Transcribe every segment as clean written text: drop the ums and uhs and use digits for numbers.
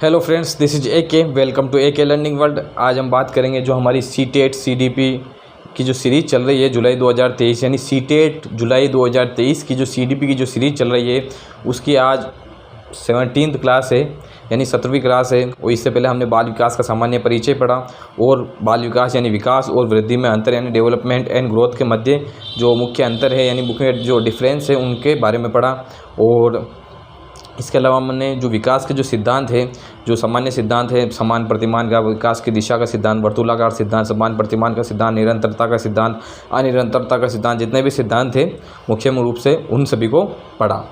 Hello friends, this is A K. Welcome to ए के learning world. आज हम बात करेंगे जो हमारी सीटेट सीडीपी की जो सीरीज़ चल रही है जुलाई 2023, यानी सीटेट जुलाई 2023 की जो सीडीपी की जो सीरीज़ चल रही है उसकी आज 17th क्लास है, यानी 17वीं क्लास है। और इससे पहले हमने बाल विकास का सामान्य परिचय पढ़ा और बाल विकास यानी विकास और वृद्धि में अंतर यानी डेवलपमेंट एंड ग्रोथ के मध्य जो मुख्य अंतर है यानी मुख्य जो डिफरेंस है उनके बारे में पढ़ा। और इसके अलावा हमने जो विकास के जो सिद्धांत है, जो सामान्य सिद्धांत है, समान प्रतिमान का विकास की दिशा का सिद्धांत, वर्तुलाकार सिद्धांत, समान प्रतिमान का सिद्धांत, निरंतरता का सिद्धांत, अनिरंतरता का सिद्धांत, जितने भी सिद्धांत थे मुख्य रूप से उन सभी को पढ़ा।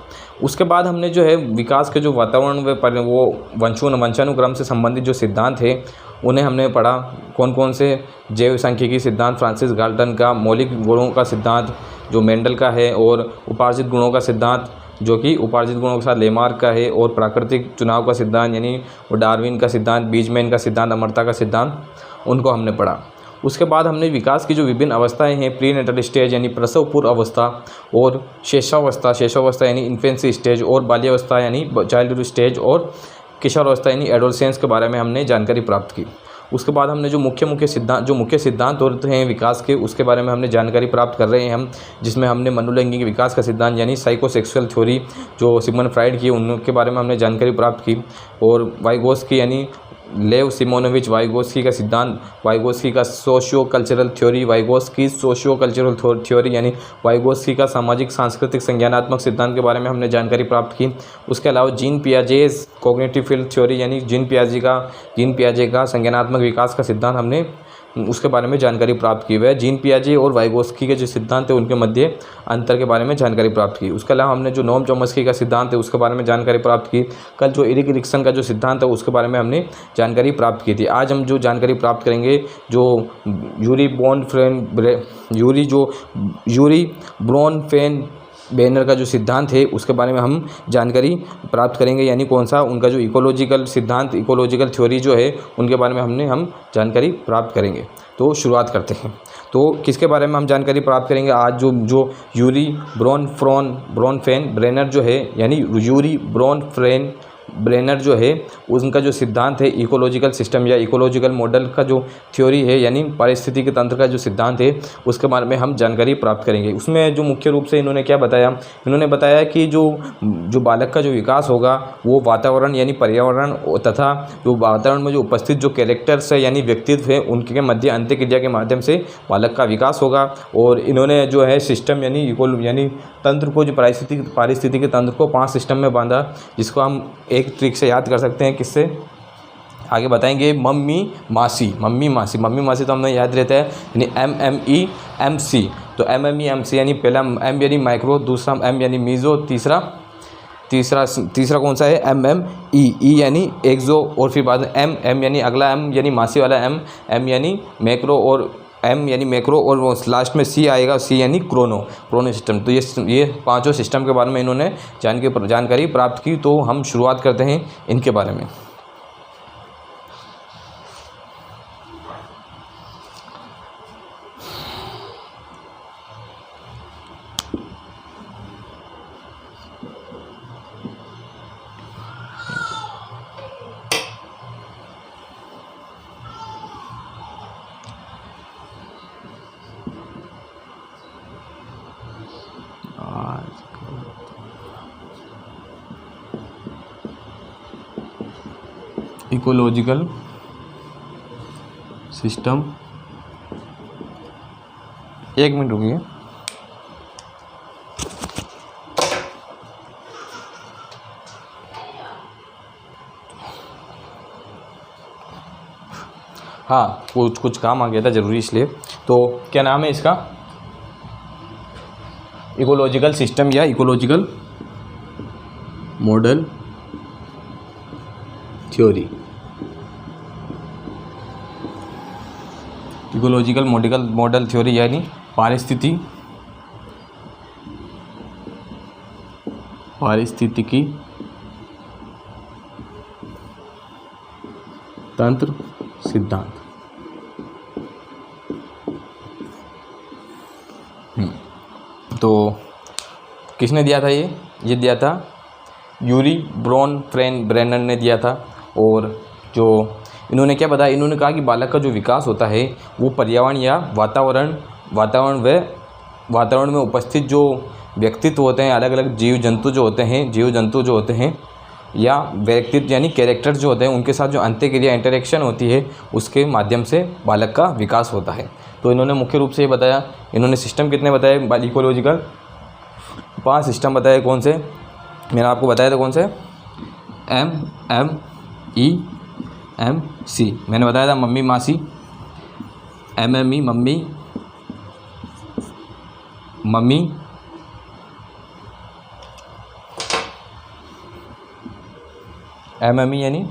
उसके बाद हमने जो है विकास के जो वातावरण व वो वंशानुक्रम से संबंधित जो सिद्धांत है उन्हें हमने पढ़ा। कौन कौन से? जैव सांख्यिकी सिद्धांत फ्रांसिस गाल्टन का, मौलिक गुणों का सिद्धांत जो मेंडल का है, और उपार्जित गुणों का सिद्धांत जो कि उपार्जित गुणों के साथ लेमार्क का है, और प्राकृतिक चुनाव का सिद्धांत यानी वो डार्विन का सिद्धांत, बीजमैन का सिद्धांत, अमरता का सिद्धांत, उनको हमने पढ़ा। उसके बाद हमने विकास की जो विभिन्न अवस्थाएं हैं, प्री नेटल स्टेज यानी प्रसव पूर्व अवस्था, और शेषावस्था यानी इन्फेंसी स्टेज, और बाल्यावस्था यानी चाइल्डहुड स्टेज, और किशोरावस्था यानी एडोलसेंस के बारे में हमने जानकारी प्राप्त की। उसके बाद हमने जो मुख्य सिद्धांत होते हैं विकास के, उसके बारे में हमने जानकारी प्राप्त कर रहे हैं हम, जिसमें हमने मनोलैंगिक विकास का सिद्धांत यानी साइकोसेक्सुअल थ्योरी जो सिगमंड फ्राइड की, उनके बारे में हमने जानकारी प्राप्त की। और वाइगोस्की यानी लेव सिमोनोविच वाइगोस्की का सिद्धांत, वाइगोस्की का socio cultural theory, Vygotsky socio cultural theory यानी वाइगोस्की का सामाजिक सांस्कृतिक संज्ञानात्मक सिद्धांत के बारे में हमने जानकारी प्राप्त की। उसके अलावा gene Piaget's cognitive field theory यानी जीन पियाजे का संज्ञानात्मक विकास का सिद्धांत हमने उसके बारे में जानकारी प्राप्त की। वह जीन पियाजे और वाइगोस्की के जो सिद्धांत है उनके मध्य अंतर के बारे में जानकारी प्राप्त की। उसके अलावा हमने जो नोम चॉम्स्की का सिद्धांत है उसके बारे में जानकारी प्राप्त की। कल जो इरिक एरिक्सन का जो सिद्धांत है उसके बारे में हमने जानकारी प्राप्त की थी। आज हम जो जानकारी प्राप्त करेंगे जो यूरी ब्रोनफेन बेनर का जो सिद्धांत है उसके बारे में हम जानकारी प्राप्त करेंगे, यानी कौन सा? उनका जो इकोलॉजिकल सिद्धांत, इकोलॉजिकल थ्योरी जो है उनके बारे में हम जानकारी प्राप्त करेंगे। तो शुरुआत करते हैं। तो किसके बारे में हम जानकारी प्राप्त करेंगे आज? जो यूरी ब्रोनफेन ब्रेनर जो है, यानी यूरी ब्रोनफेन ब्रेनर जो है उनका जो सिद्धांत है इकोलॉजिकल सिस्टम या इकोलॉजिकल मॉडल का जो थ्योरी है यानी पारिस्थितिकी तंत्र का जो सिद्धांत है उसके बारे में हम जानकारी प्राप्त करेंगे। उसमें जो मुख्य रूप से इन्होंने क्या बताया? इन्होंने बताया कि जो बालक का जो विकास होगा वो वातावरण यानी पर्यावरण तथा जो वातावरण में जो उपस्थित जो कैरेक्टर्स है यानी व्यक्तित्व है उनके मध्य अंतःक्रिया के माध्यम से बालक का विकास होगा। और इन्होंने जो है सिस्टम यानी तंत्र को, जो पारिस्थितिकी तंत्र को 5 सिस्टम में बांधा, जिसको हम एक ट्रिक से याद कर सकते हैं। किससे? आगे बताएंगे। मम्मी मासी तो हमें याद रहता है यानी MMEMC। तो MMEMC यानी पहला M यानी माइक्रो, दूसरा M यानी मीज़ो, तीसरा कौन सा है? MME यानी एक्सो, और फिर बाद में M यानी अगला M यानी मासी वाला M यानी मैक्रो, और M यानी मैक्रो, और लास्ट में C आएगा, C यानी क्रोनो सिस्टम। तो ये 5 सिस्टम के बारे में इन्होंने जानकारी प्राप्त की। तो हम शुरुआत करते हैं इनके बारे में। इकोलॉजिकल सिस्टम, 1 मिनट रुकिए। हाँ, कुछ काम आ गया था ज़रूरी, इसलिए। तो क्या नाम है इसका? इकोलॉजिकल सिस्टम या ecological model theory. Ecological model theory यानी पारिस्थितिकी तंत्र सिद्धांत। तो किसने दिया था ये दिया था यूरी ब्रोनफेन ब्रेनर ने दिया था। और जो इन्होंने क्या बताया, इन्होंने कहा कि बालक का जो विकास होता है वो पर्यावरण या वातावरण में उपस्थित जो व्यक्तित्व होते हैं, अलग अलग जीव जंतु जो होते हैं या व्यक्तित्व यानी कैरेक्टर जो होते हैं, उनके साथ जो अंत्यक्रिया इंटरेक्शन होती है उसके माध्यम से बालक का विकास होता है। तो इन्होंने मुख्य रूप से ये बताया, इन्होंने सिस्टम कितने बताए इकोलॉजिकल, 5 सिस्टम बताए। कौन से मैंने आपको बताया था, कौन से? MMEMC मैंने बताया था, मम्मी मासी, MME मम्मी, MME यानी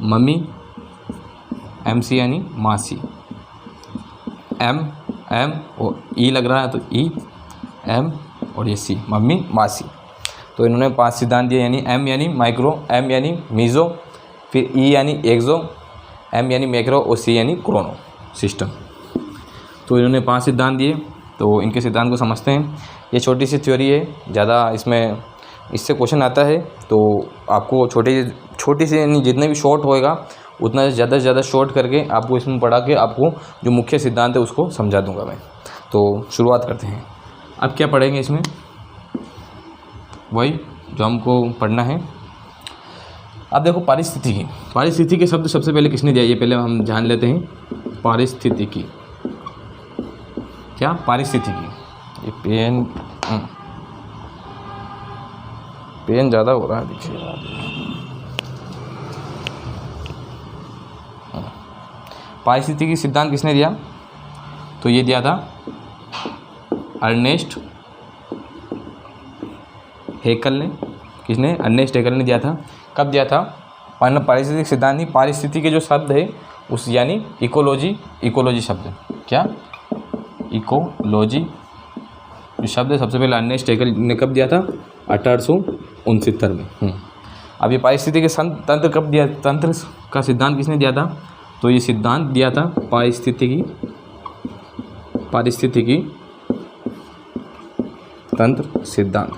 मम्मी, MC यानी मासी, M और E लग रहा है तो E, M और ये C मम्मी मासी। तो इन्होंने 5 सिद्धांत दिए, यानी M यानी माइक्रो, M यानी मीज़ो, फिर E यानी एक्सो, M यानी मैक्रो और C यानी क्रोनो सिस्टम। तो इन्होंने 5 सिद्धांत दिए, तो इनके सिद्धांत को समझते हैं। ये छोटी सी थ्योरी है, ज़्यादा इससे क्वेश्चन आता है तो आपको छोटी सी यानी जितने भी शॉर्ट होएगा उतना ज़्यादा से ज़्यादा शॉर्ट करके आपको इसमें पढ़ा के आपको जो मुख्य सिद्धांत है उसको समझा दूंगा मैं। तो शुरुआत करते हैं। अब क्या पढ़ेंगे इसमें, वही जो हमको पढ़ना है। अब देखो पारिस्थितिकी के शब्द सबसे पहले किसने दिया, ये पहले हम जान लेते हैं। पारिस्थितिकी क्या, पारिस्थितिकी, ये पेन ज़्यादा हो रहा है, देखिए। पारिस्थितिकी सिद्धांत किसने दिया, तो ये दिया था अर्नेस्ट हेकल ने। किसने? अर्नेस्ट हेकल ने दिया था। कब दिया था? पारिस्थितिक सिद्धांत नहीं, पारिस्थितिकी के जो शब्द है उस यानी इकोलॉजी शब्द, क्या इकोलॉजी जो शब्द है सबसे पहले अर्नेस्ट हेकल ने कब दिया था? 1869 में। अब ये पारिस्थितिकी तंत्र कब दिया, तंत्र का सिद्धांत किसने दिया था, तो ये सिद्धांत दिया था पारिस्थितिकी तंत्र सिद्धांत।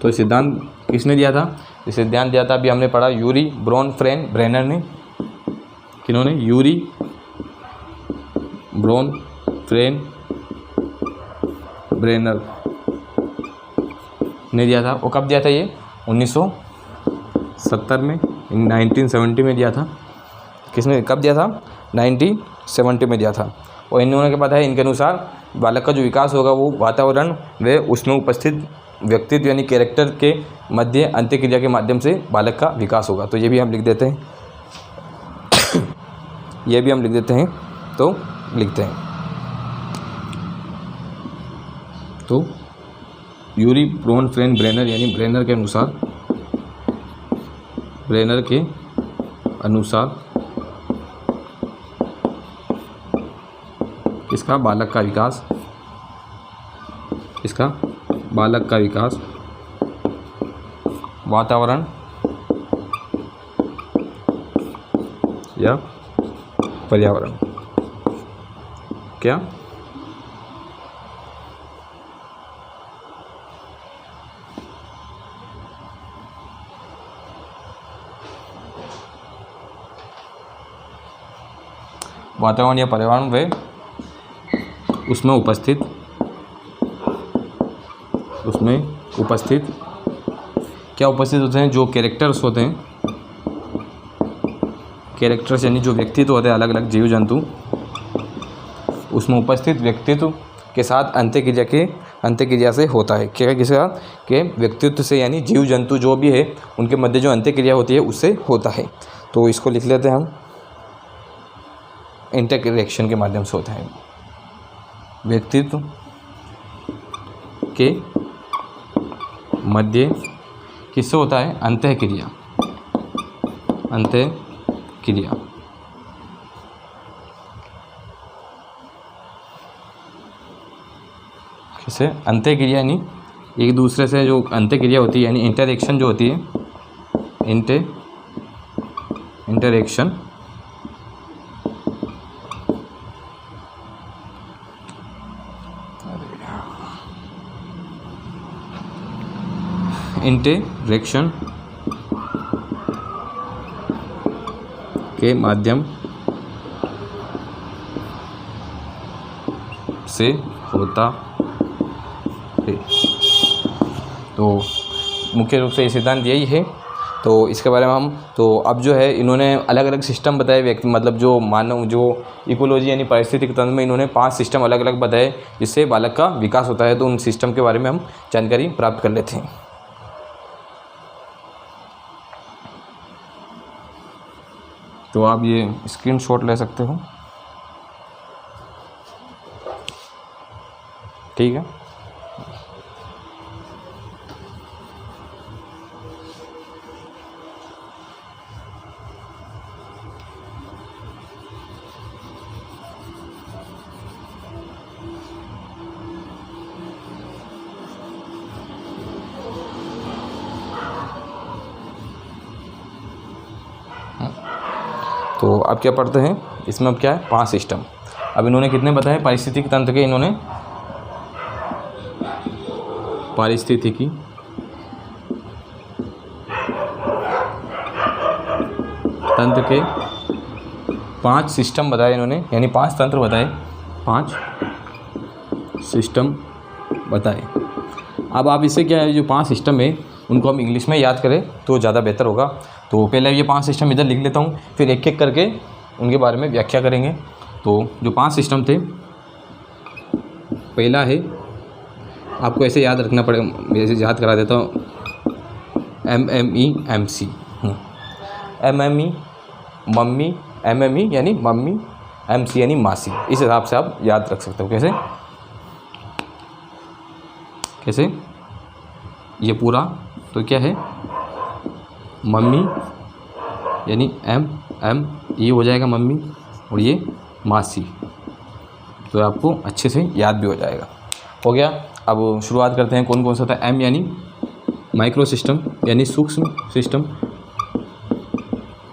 तो ये सिद्धांत किसने दिया था? ये सिद्धांत दिया था, अभी हमने पढ़ा, यूरी ब्रोनफ्रेन ब्रेनर ने। किन्होंने? यूरी ब्रोनफ्रेन ब्रेनर ने दिया था। वो कब दिया था? ये 1970 में, 1970 में दिया था। किसने, कब दिया था? 1970 में दिया था। और इन्होंने क्या बताया, इनके अनुसार बालक का जो विकास होगा वो वातावरण व उसमें उपस्थित व्यक्तित्व यानी कैरेक्टर के मध्य अंत्यक्रिया के माध्यम से बालक का विकास होगा। तो ये भी हम लिख देते हैं तो लिखते हैं। तो यूरी ब्रोनफ्रेन ब्रेनर यानी ब्रेनर के अनुसार इसका बालक का विकास वातावरण या पर्यावरण, क्या वातावरण या पर्यावरण व उसमें उपस्थित क्या उपस्थित होते हैं, जो कैरेक्टर्स होते हैं, कैरेक्टर्स यानी जो व्यक्तित्व होते हैं अलग अलग जीव जंतु, उसमें उपस्थित व्यक्तित्व के साथ अंत्यक्रिया से होता है। क्या किसी साथ के व्यक्तित्व से यानी जीव जंतु जो भी है उनके मध्य जो अंत्यक्रिया होती है उससे होता है। तो इसको लिख लेते हैं हम, इंटरैक्शन के माध्यम से होता है। व्यक्तित्व के मध्य किससे होता है? अंत्यक्रिया किससे? अंत्यक्रिया यानी एक दूसरे से जो अंत्यक्रिया होती है यानी इंटरैक्शन जो होती है, इंटरैक्शन इंटरैक्शन के माध्यम से होता है। तो मुख्य रूप से ये सिद्धांत यही है। तो इसके बारे में हम तो अब जो है इन्होंने अलग अलग सिस्टम बताए व्यक्ति मतलब जो मानव जो इकोलॉजी यानी पारिस्थितिक तंत्र में इन्होंने 5 सिस्टम अलग अलग बताए जिससे बालक का विकास होता है। तो उन सिस्टम के बारे में हम जानकारी प्राप्त कर लेते हैं। तो आप ये स्क्रीनशॉट ले सकते हो, ठीक है। तो अब क्या पढ़ते हैं इसमें, अब क्या है 5 सिस्टम। अब इन्होंने कितने बताए पारिस्थितिक तंत्र के, इन्होंने पारिस्थितिकी तंत्र के 5 सिस्टम बताए इन्होंने, यानी 5 तंत्र बताए, 5 सिस्टम बताए। अब आप इससे क्या है जो 5 सिस्टम है उनको हम इंग्लिश में याद करें तो ज़्यादा बेहतर होगा। तो पहले ये 5 सिस्टम इधर लिख लेता हूँ, फिर एक एक करके उनके बारे में व्याख्या करेंगे। तो जो 5 सिस्टम थे, पहला है, आपको ऐसे याद रखना पड़ेगा, ऐसे याद करा देता हूँ, MMEMC। MME मम्मी, MME यानी मम्मी, MC यानी मासी। इस हिसाब से आप याद रख सकते हो। कैसे कैसे ये पूरा तो क्या है, मम्मी यानी MME हो जाएगा मम्मी, और ये मासी, तो आपको अच्छे से याद भी हो जाएगा। हो गया। अब शुरुआत करते हैं कौन कौन सा था। M यानी माइक्रो सिस्टम यानी सूक्ष्म सिस्टम,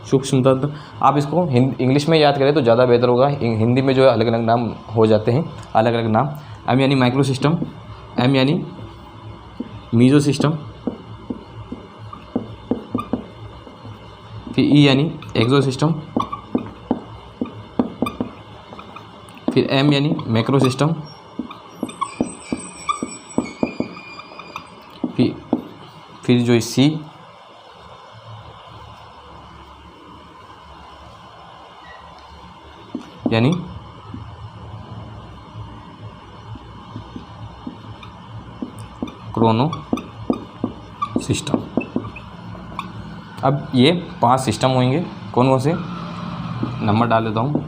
सूक्ष्म तंत्र। आप इसको इंग्लिश में याद करें तो ज़्यादा बेहतर होगा, हिंदी में जो है अलग अलग नाम हो जाते हैं, अलग अलग नाम। M यानी माइक्रो सिस्टम, M यानी मीजो सिस्टम, फिर E यानी एक्सो सिस्टम, फिर M यानी मैक्रो सिस्टम, फिर जो C यानी क्रोनो सिस्टम। अब ये 5 सिस्टम होंगे, कौन कौन से, नंबर डाल देता हूँ।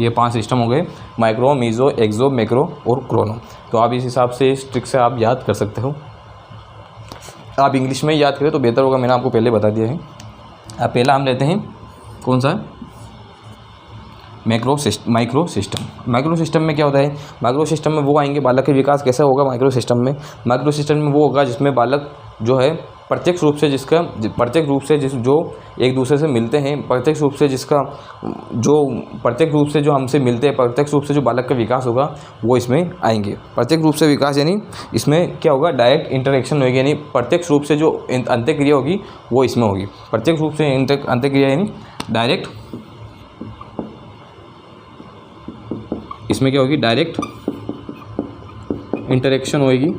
ये 5 सिस्टम हो गए, माइक्रो, मीजो, एक्सो, मैक्रो और क्रोनो। तो आप इस हिसाब से इस ट्रिक से आप याद कर सकते हो। आप इंग्लिश में याद करें तो बेहतर होगा, मैंने आपको पहले बता दिया है। अब पहला हम लेते हैं कौन सा, माइक्रो सिस्टम। माइक्रो सिस्टम में क्या होता है, माइक्रो सिस्टम में वो आएंगे, बालक का विकास कैसा होगा माइक्रो सिस्टम में। माइक्रो सिस्टम में वो होगा जिसमें बालक जो है प्रत्यक्ष रूप से जो एक दूसरे से मिलते हैं, प्रत्यक्ष रूप से जो हमसे मिलते हैं, प्रत्यक्ष रूप से जो बालक का विकास होगा वो इसमें आएंगे। प्रत्यक्ष रूप से विकास यानी इसमें क्या होगा, डायरेक्ट इंटरेक्शन होगी, यानी प्रत्यक्ष रूप से जो अंत्यक्रिया होगी वो इसमें होगी। प्रत्यक्ष रूप से अंत्यक्रिया यानी डायरेक्ट, इसमें क्या होगी, डायरेक्ट इंटरेक्शन होगी।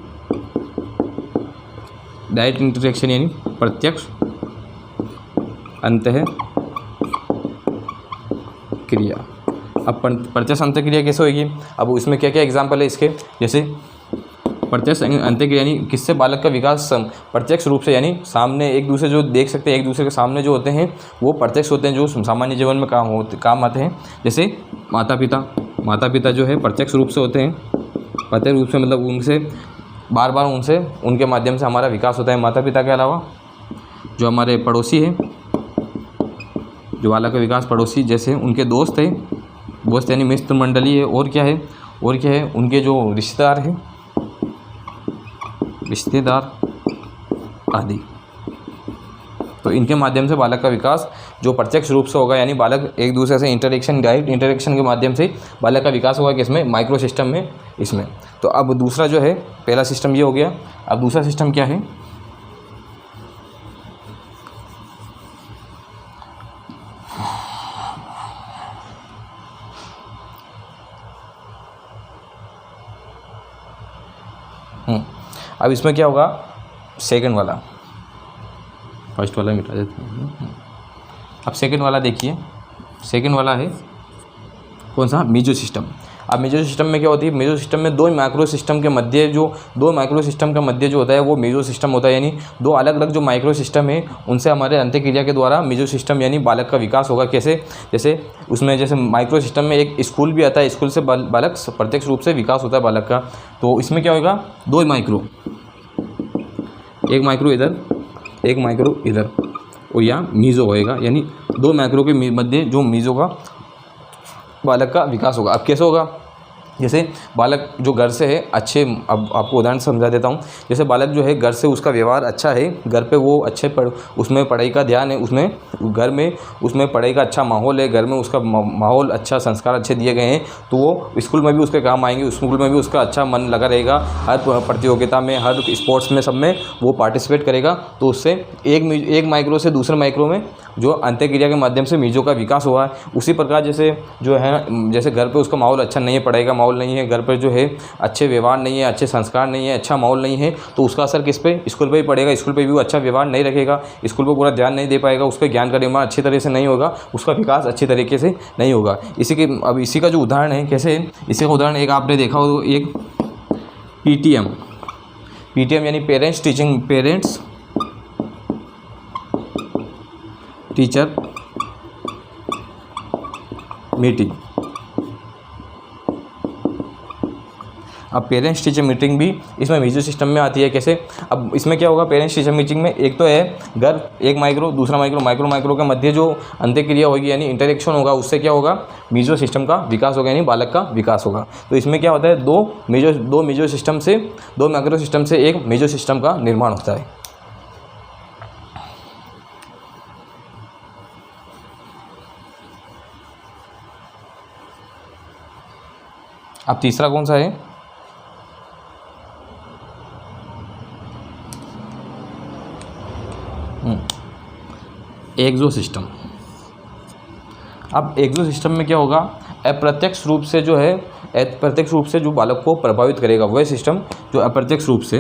डायरेक्ट इंटरेक्शन यानी प्रत्यक्ष अंतः क्रिया। अब प्रत्यक्ष अंतःक्रिया कैसे होगी, अब इसमें क्या क्या एग्जाम्पल है इसके, जैसे प्रत्यक्ष अंतःक्रिया यानी किससे बालक का विकास प्रत्यक्ष रूप से, यानी सामने एक दूसरे जो देख सकते हैं, एक दूसरे के सामने जो होते हैं वो प्रत्यक्ष होते हैं, जो सामान्य जीवन में काम आते हैं। जैसे माता पिता जो है प्रत्यक्ष रूप से होते हैं, प्रत्यक्ष रूप से मतलब उनसे बार बार उनके माध्यम से हमारा विकास होता है। माता पिता के अलावा जो हमारे पड़ोसी हैं, जो बालक का विकास पड़ोसी, जैसे उनके दोस्त यानी मित्र मंडली है, और क्या है उनके जो रिश्तेदार आदि। तो इनके माध्यम से बालक का विकास जो प्रत्यक्ष रूप से होगा, यानी बालक एक दूसरे से डायरेक्ट इंटरेक्शन के माध्यम से बालक का विकास होगा किसमें, माइक्रो सिस्टम में, इसमें। तो अब दूसरा जो है, पहला सिस्टम ये हो गया। अब दूसरा सिस्टम क्या है, अब इसमें क्या होगा, सेकंड वाला, फर्स्ट वाला मिटा देते हैं। अब सेकंड वाला देखिए, सेकंड वाला है कौन सा, मीजो सिस्टम। अब मीजो सिस्टम में क्या होती है, मीजो सिस्टम में दो माइक्रो सिस्टम के मध्य जो होता है वो मीजो सिस्टम होता है, यानी दो अलग अलग जो माइक्रो सिस्टम है उनसे हमारे अंत्यक्रिया के द्वारा मीजो सिस्टम यानी बालक का विकास होगा। कैसे, जैसे उसमें जैसे माइक्रो सिस्टम में एक स्कूल भी आता है, स्कूल से बालक प्रत्यक्ष रूप से विकास होता है बालक का। तो इसमें क्या होगा, दो माइक्रो, एक माइक्रो इधर, एक माइक्रो इधर, और यहाँ मीजो होएगा, यानी दो माइक्रो के मध्य जो मीजो का बालक का विकास होगा। अब कैसे होगा, जैसे बालक जो घर से है अच्छे, अब आपको उदाहरण समझा देता हूँ। जैसे बालक जो है घर से उसका व्यवहार अच्छा है, घर पे वो अच्छे उसमें पढ़ाई का ध्यान है, उसमें घर में उसमें पढ़ाई का अच्छा माहौल है, घर में उसका माहौल अच्छा, संस्कार अच्छे दिए गए हैं, तो वो स्कूल में भी उसके काम आएंगे, स्कूल में भी उसका अच्छा मन लगा रहेगा, हर प्रतियोगिता में, हर स्पोर्ट्स में, सब में वो पार्टिसिपेट करेगा। तो उससे एक माइक्रो से दूसरे माइक्रो में जो अंत्यक्रिया के माध्यम से मीजो का विकास हुआ है। उसी प्रकार जैसे जो है, जैसे घर पे उसका माहौल अच्छा नहीं है, पढ़ाई का माहौल नहीं है, घर पर जो है अच्छे व्यवहार नहीं है, अच्छे संस्कार नहीं है, अच्छा माहौल नहीं है, तो उसका असर किस पे, स्कूल पे ही पड़ेगा। स्कूल पे भी वो अच्छा व्यवहार नहीं रखेगा, स्कूल पर पूरा ध्यान नहीं दे पाएगा, उसके ज्ञान का निर्माण अच्छी तरह से नहीं होगा, उसका विकास अच्छी तरीके से नहीं होगा। अब इसी का जो उदाहरण है, कैसे, इसी का उदाहरण एक आपने देखा हो, एक पीटीएम यानी पेरेंट्स टीचर मीटिंग। अब पेरेंट्स टीचर मीटिंग भी इसमें मीजो सिस्टम में आती है। कैसे, अब इसमें क्या होगा, पेरेंट्स टीचर मीटिंग में एक तो है घर, एक माइक्रो, दूसरा माइक्रो के मध्य जो अंत्यक्रिया होगी यानी इंटरेक्शन होगा, उससे क्या होगा, मीजो सिस्टम का विकास होगा, यानी बालक का विकास होगा। तो इसमें क्या होता है, दो मीजो सिस्टम से, दो माइक्रो सिस्टम से एक मीजो सिस्टम का निर्माण होता है। अब तीसरा कौन सा है, एक्सो सिस्टम। अब एक्सो सिस्टम में क्या होगा, अप्रत्यक्ष रूप से जो है, अप्रत्यक्ष रूप से जो बालक को प्रभावित करेगा वह सिस्टम जो अप्रत्यक्ष रूप से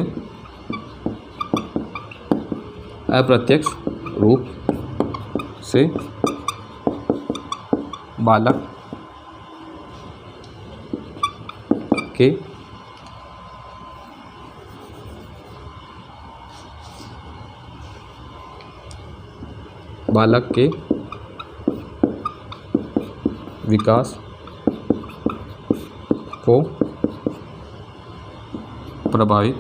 बालक के विकास को प्रभावित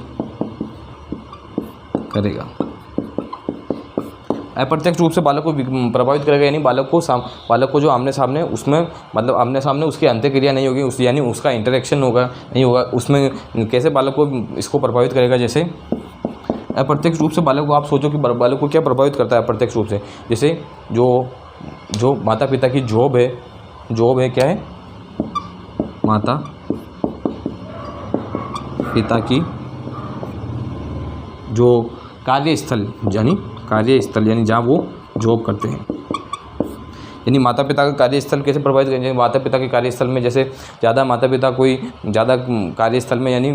करेगा। अप्रत्यक्ष रूप से बालक को प्रभावित करेगा, यानी बालक को जो आमने सामने, उसमें मतलब आमने सामने उसकी अंत्यक्रिया नहीं होगी, यानी उसका इंटरेक्शन नहीं होगा उसमें। कैसे बालक को इसको प्रभावित करेगा, जैसे अप्रत्यक्ष रूप से बालक को, आप सोचो कि बालक को क्या प्रभावित करता है अप्रत्यक्ष रूप से। जैसे जो माता पिता की जॉब है क्या है, माता पिता की जो कार्यस्थल यानी जहाँ वो जॉब करते हैं, यानी माता पिता का कार्यस्थल कैसे प्रभावित करेंगे। माता पिता के कार्यस्थल में जैसे ज़्यादा माता पिता कोई ज़्यादा कार्यस्थल में, यानी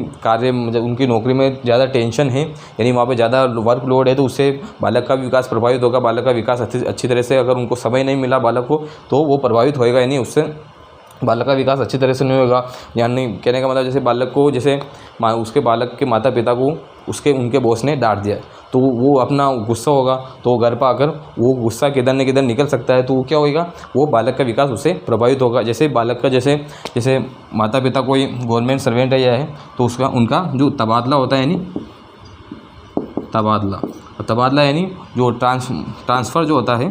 उनकी नौकरी में ज़्यादा टेंशन है, यानी वहाँ पे ज़्यादा वर्कलोड है, तो उससे बालक का विकास प्रभावित होगा। बालक का विकास अच्छी तरह से, अगर उनको समय नहीं मिला बालक को, तो वो प्रभावित होएगा, यानी उससे बालक का विकास अच्छी तरह से नहीं होगा। यानी कहने का मतलब, जैसे बालक को, जैसे उसके बालक के माता पिता को उनके बॉस ने डांट दिया, तो वो अपना गुस्सा होगा, तो घर पर आकर वो गुस्सा किधर न किधर निकल सकता है, तो वो क्या होगा, वो बालक का विकास उससे प्रभावित होगा। जैसे बालक का जैसे माता पिता कोई गवर्नमेंट सर्वेंट है, तो उनका जो तबादला होता है, यानी तबादला यानी जो ट्रांसफ़र जो होता है,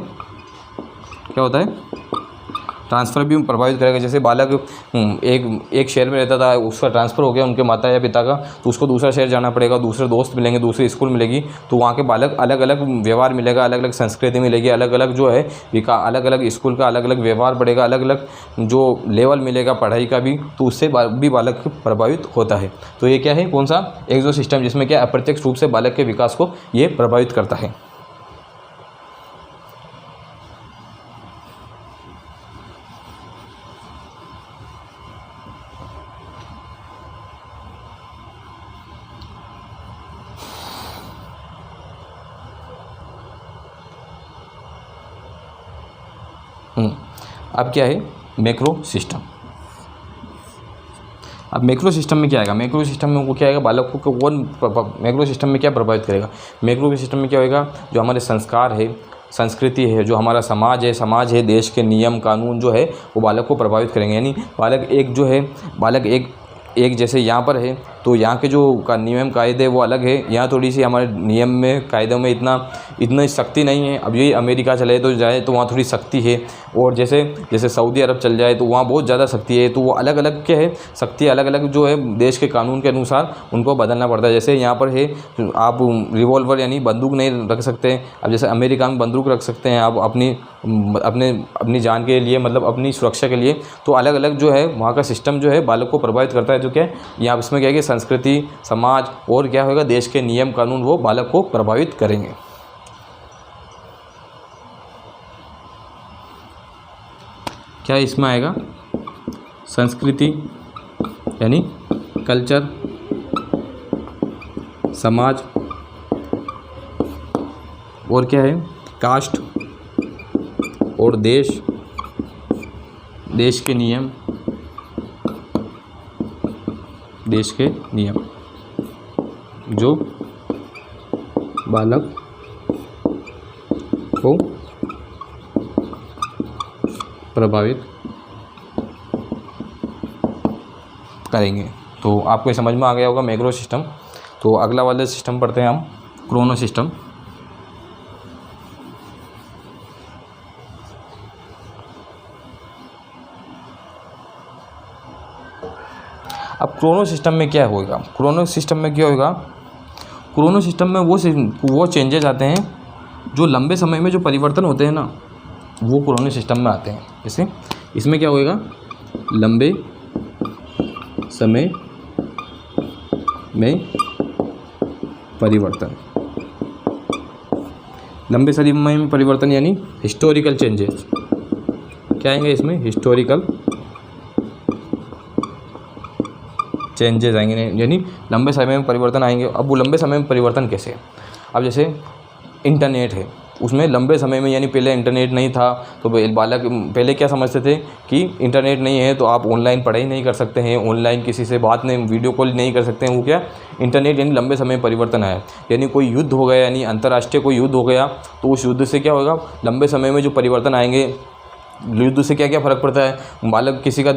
क्या होता है, ट्रांसफ़र भी प्रभावित करेगा। जैसे बालक एक शहर में रहता था, उसका ट्रांसफ़र हो गया उनके माता या पिता का, तो उसको दूसरा शहर जाना पड़ेगा, दूसरे दोस्त मिलेंगे, दूसरी स्कूल मिलेगी, तो वहाँ के बालक अलग अलग व्यवहार मिलेगा, अलग अलग संस्कृति मिलेगी, अलग अलग जो है अलग अलग स्कूल का अलग अलग व्यवहार बढ़ेगा, अलग अलग जो लेवल मिलेगा पढ़ाई का भी, तो उससे भी बालक प्रभावित होता है। तो ये क्या है, कौन सा, एक्सो सिस्टम, जिसमें क्या अप्रत्यक्ष रूप से बालक के विकास को ये प्रभावित करता है। अब क्या है, मैक्रो सिस्टम। अब मैक्रो सिस्टम में क्या आएगा, मैक्रो सिस्टम में वो क्या आएगा, बालक को कौन मैक्रो सिस्टम में क्या प्रभावित करेगा, मैक्रो सिस्टम में क्या होएगा, जो हमारे संस्कार है, संस्कृति है, जो हमारा समाज है, देश के नियम कानून जो है वो बालक को प्रभावित करेंगे। यानी बालक एक जो है, बालक एक जैसे यहाँ पर है तो यहाँ के जो नियम कायदे वो अलग है, यहाँ थोड़ी सी हमारे नियम में कायदों में इतनी सख्ती नहीं है। अब यही अमेरिका चले तो जाए तो वहाँ थोड़ी सख्ती है, और जैसे सऊदी अरब चल जाए तो वहाँ बहुत ज़्यादा सख्ती है। तो वो अलग अलग क्या है, सख्ती अलग अलग जो है देश के कानून के अनुसार उनको बदलना पड़ता है। जैसे यहाँ पर है आप रिवॉल्वर यानी बंदूक नहीं रख सकते, अब जैसे अमेरिका में बंदूक रख सकते हैं आप अपनी जान के लिए, मतलब अपनी सुरक्षा के लिए। तो अलग अलग जो है वहाँ का सिस्टम जो है बालक को प्रभावित करता है। जो क्या है यहाँ इसमें क्या है कि संस्कृति, समाज और क्या होगा, देश के नियम कानून वो बालक को प्रभावित करेंगे। क्या इसमें आएगा, संस्कृति यानी कल्चर, समाज, और क्या है, कास्ट और देश के नियम, देश के नियम जो बालक को प्रभावित करेंगे। तो आपको समझ में आ गया होगा मैक्रो सिस्टम। तो अगला वाले सिस्टम पढ़ते हैं हम, क्रोनो सिस्टम। अब क्रोनो सिस्टम में क्या होगा, क्रोनो सिस्टम में क्या होगा, क्रोनो सिस्टम में वो चेंजेस आते हैं जो लंबे समय में जो परिवर्तन होते हैं ना, वो क्रोनो सिस्टम में आते हैं। जैसे इसमें क्या होएगा, लंबे समय में परिवर्तन, लंबे समय में परिवर्तन यानी हिस्टोरिकल चेंजेस। क्या आएंगे इसमें, हिस्टोरिकल चेंजेस आएंगे, यानी लंबे समय में परिवर्तन आएंगे। अब वो लंबे समय में परिवर्तन कैसे है, अब जैसे इंटरनेट है, उसमें लंबे समय में, यानी पहले इंटरनेट नहीं था तो बालक पहले क्या समझते थे कि इंटरनेट नहीं है तो आप ऑनलाइन पढ़ाई नहीं कर सकते हैं, ऑनलाइन किसी से बात नहीं, वीडियो कॉल नहीं कर सकते हैं। वो क्या, इंटरनेट यानी लंबे समय में परिवर्तन आया। यानी कोई युद्ध हो गया, यानी अंतर्राष्ट्रीय कोई युद्ध हो गया, तो उस युद्ध से क्या होगा, लंबे समय में जो परिवर्तन आएंगे। युद्ध से क्या क्या फ़र्क पड़ता है, बालक किसी का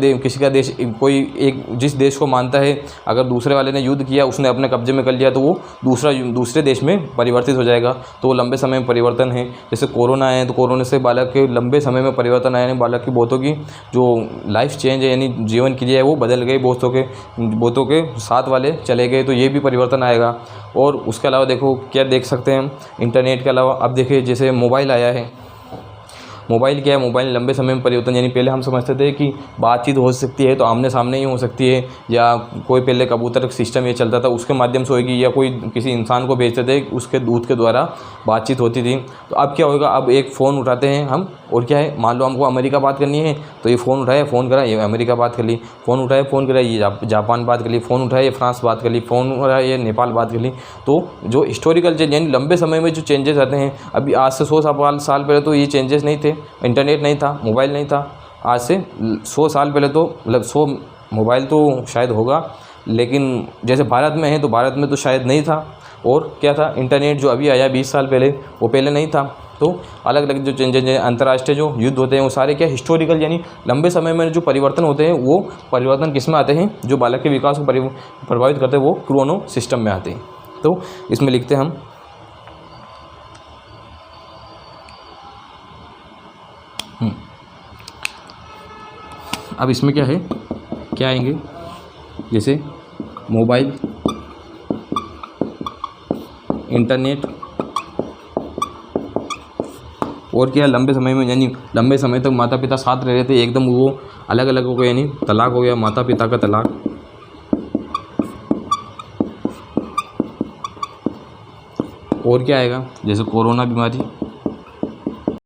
देश, कोई एक जिस देश को मानता है, अगर दूसरे वाले ने युद्ध किया, उसने अपने कब्जे में कर लिया, तो वो दूसरे देश में परिवर्तित हो जाएगा। तो वो लंबे समय में परिवर्तन है। जैसे कोरोना है तो कोरोना से बालक के लंबे समय में परिवर्तन आया, यानी बालक की बहुतों की जो लाइफ चेंज है, यानी जीवन क्रिया है वो बदल गई, बहुतों के साथ वाले चले गए, तो ये भी परिवर्तन आएगा। और उसके अलावा देखो क्या देख सकते हैं हम इंटरनेट के अलावा, अब देखिए जैसे मोबाइल आया है। मोबाइल क्या है, मोबाइल लंबे समय में परिवर्तन, यानी पहले हम समझते थे कि बातचीत हो सकती है तो आमने सामने ही हो सकती है, या कोई पहले कबूतर सिस्टम ये चलता था उसके माध्यम से होगी, या कोई किसी इंसान को भेजते थे उसके दूध के द्वारा बातचीत होती थी। तो अब क्या होगा, अब एक फ़ोन उठाते हैं हम, और क्या है, मान लो हमको अमेरिका बात करनी है तो ये फ़ोन उठाया, फ़ोन करा, ये अमेरिका बात कर ली, फ़ोन उठाया, फ़ोन करा, ये जापान बात कर ली, फ़ोन उठाया, ये फ्रांस बात कर ली, फ़ोन उठाया, ये नेपाल बात कर ली। तो जो हिस्टोरिकल चेंज, यानी लंबे समय में जो चेंजेस आते हैं, अभी आज से 100 साल पहले तो ये चेंजेस नहीं थे, इंटरनेट नहीं था, मोबाइल नहीं था। आज से 100 साल पहले तो मतलब 100 मोबाइल तो शायद होगा, लेकिन जैसे भारत में है तो भारत में तो शायद नहीं था। और क्या था, इंटरनेट जो अभी आया 20 साल पहले, वो पहले नहीं था। तो अलग अलग जो चेंजेज हैं, अंतर्राष्ट्रीय जो युद्ध होते हैं वो सारे क्या, हिस्टोरिकल, यानी लंबे समय में जो परिवर्तन होते हैं, वो परिवर्तन किस में आते हैं, जो बालक के विकास को प्रभावित करते हैं, वो क्रोनो सिस्टम में आते हैं। तो इसमें लिखते हैं हम, अब इसमें क्या है, क्या आएंगे, जैसे मोबाइल, इंटरनेट, और क्या, लंबे समय में, यानी लंबे समय तक माता पिता साथ रह रहे थे, एकदम वो अलग अलग हो गए, यानी तलाक हो गया, माता पिता का तलाक। और क्या आएगा, जैसे कोरोना बीमारी,